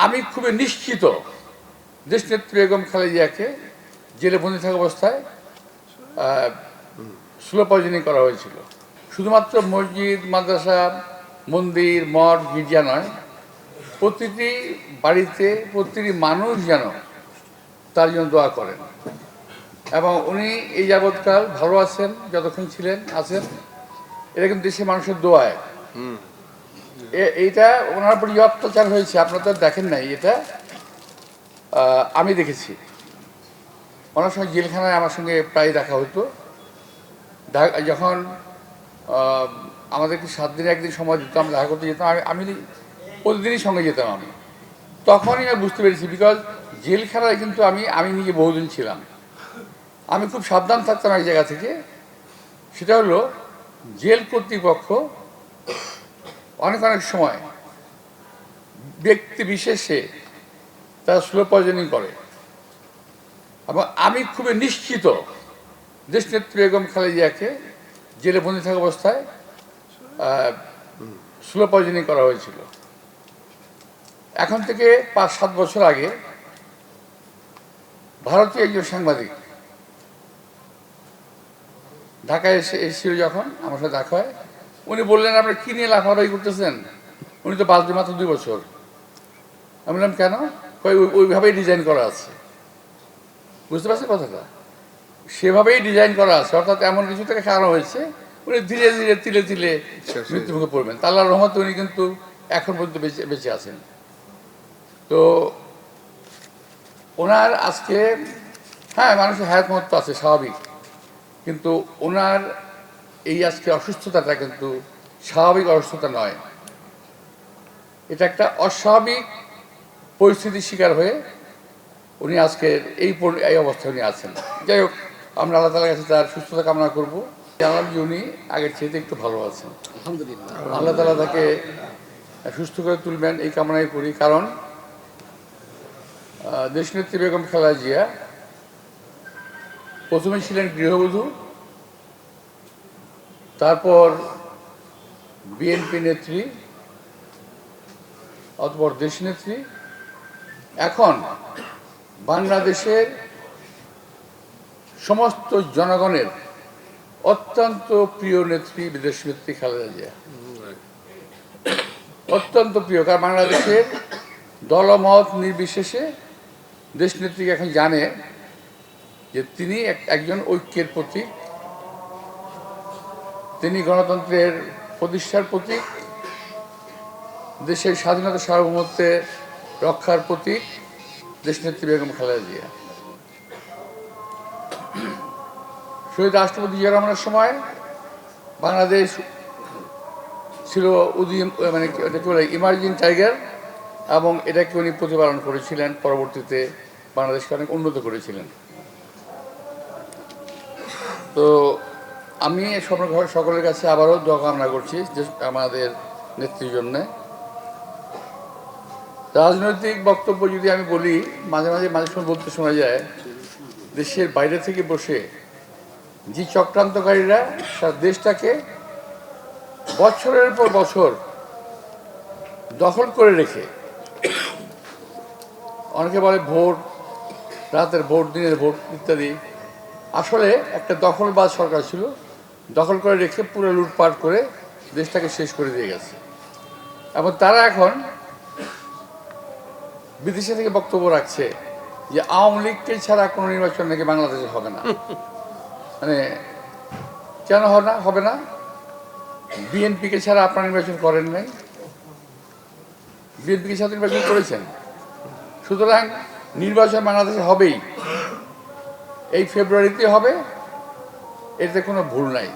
আমি খুবই নিশ্চিত দেশনেত্রী বেগম খালেদা জিয়াকে জেলে বন্দী থাকা অবস্থায় স্লো পয়জনিং করা হয়েছিল। শুধুমাত্র মসজিদ, মাদ্রাসা, মন্দির, মঠ, গির্জা নয়, প্রতিটি বাড়িতে প্রতিটি মানুষ যেন তার জন্য দোয়া করেন। এবং উনি এই যাবৎকাল ভালো আছেন, যতক্ষণ ছিলেন আছেন, এটা কিন্তু দেশের মানুষের দোয়ায়। এইটা ওনার উপর যে অত্যাচার হয়েছে আপনারা তো দেখেন নাই, এটা আমি দেখেছি। ওনার সঙ্গে জেলখানায় আমার সঙ্গে প্রায় দেখা হতো। যখন আমাদেরকে 7 দিনে একদিন সময় দিতাম, দেখা করতে যেতাম, আমি প্রতিদিনই সঙ্গে যেতাম। আমি তখনই আমি বুঝতে পেরেছি, বিকজ জেলখানায় কিন্তু আমি নিজে বহুদিন ছিলাম। আমি খুব সাবধান থাকতাম এক জায়গা থেকে, সেটা হলো জেল কর্তৃপক্ষ অনেক সময় ব্যক্তি বিশেষে তারা স্লো পয়জনিং করে। এবং আমি খুবই নিশ্চিত দেশনেত্রী বেগম খালেদা জিয়াকে জেলে বন্দী থাকা অবস্থায় স্লো পয়জনিং করা হয়েছিল। এখন থেকে 5-7 বছর আগে ভারতীয় একজন সাংবাদিক ঢাকায় এসেছিল, যখন আমার সাথে দেখা হয়, উনি বললেন, আপনি কী নিয়ে লাফালাফি করতেছেন? উনি তো বাঁচবে মাত্র 2 বছর। আমি বললাম, কেন? ওইভাবেই ডিজাইন করা আছে। বুঝতে পারছেন কথাটা? সেভাবেই ডিজাইন করা আছে, অর্থাৎ এমন কিছু থেকে খাওয়ানো হয়েছে উনি ধীরে ধীরে তিলে তিলে মৃত্যুমুখে পড়বেন। আল্লাহর রহমতে উনি কিন্তু এখন পর্যন্ত বেঁচে আছেন। তো ওনার আজকে, হ্যাঁ, মানুষের হায়াত মহত্ব আছে, স্বাভাবিক, কিন্তু ওনার এই আজকে অসুস্থতাটা কিন্তু স্বাভাবিক অসুস্থতা নয়। এটা একটা অস্বাভাবিক পরিস্থিতির শিকার হয়ে উনি আজকের এই অবস্থায় উনি আছেন। যাই হোক, আমরা আল্লাহ তাআলার কাছে তার সুস্থতা কামনা করবো। জানালাম যে উনি আগের চেয়ে একটু ভালো আছেন, আলহামদুলিল্লাহ। আল্লাহ তাআলা তাকে সুস্থ করে তুলবেন এই কামনাই করি। কারণ দেশনেত্রী বেগম খালেদা জিয়া প্রথমে ছিলেন গৃহবধূ, তারপর বিএনপি নেত্রী, অতঃপর দেশনেত্রী, এখন বাংলাদেশের সমস্ত জনগণের অত্যন্ত প্রিয় নেত্রী দেশনেত্রী খালেদা জিয়া। অত্যন্ত প্রিয়, কারণ বাংলাদেশের দলমত নির্বিশেষে দেশনেত্রী এখন জানে যে তিনি একজন ঐক্যের প্রতীক, তিনি গণতন্ত্রের প্রতিষ্ঠার প্রতীক, দেশের স্বাধীনতা সার্বভৌমত্বের রক্ষার প্রতীক দেশনেত্রী বেগম খালেদা জিয়া। শহীদ রাষ্ট্রপতি জিয়া রহমানের সময় বাংলাদেশ ছিল ইমার্জিং টাইগার, এবং এটাকে উনি প্রতিপালন করেছিলেন। পরবর্তীতে বাংলাদেশকে অনেক উন্নত করেছিলেন। তো আমি সকলের কাছে আবারও দোয়া কামনা করছি যে আমাদের নেত্রীর জন্যে। রাজনৈতিক বক্তব্য যদি আমি বলি, মাঝে সময় বলতে শোনা যায়, দেশের বাইরে থেকে বসে যে চক্রান্তকারীরা তার দেশটাকে বছরের পর বছর দখল করে রেখে, অনেকে বলে ভোট, রাতের ভোট, দিনের ভোট ইত্যাদি, আসলে একটা দখলবাজ সরকার ছিল, দখল করে রেখে পুরো লুটপাট করে দেশটাকে শেষ করে দিয়ে গেছে। এবং তারা এখন বিদেশে থেকে বক্তব্য রাখছে যে আওয়ামী লীগকে ছাড়া কোনো নির্বাচন নাকি বাংলাদেশে হবে না। মানে কেন হবে না? বিএনপিকে ছাড়া আপনারা নির্বাচন করেন নাই, বিএনপিকে ছাড়া নির্বাচন করেছেন। সুতরাং নির্বাচন বাংলাদেশে হবেই, এই ফেব্রুয়ারিতে হবে, এতে কোনো ভুল নাই।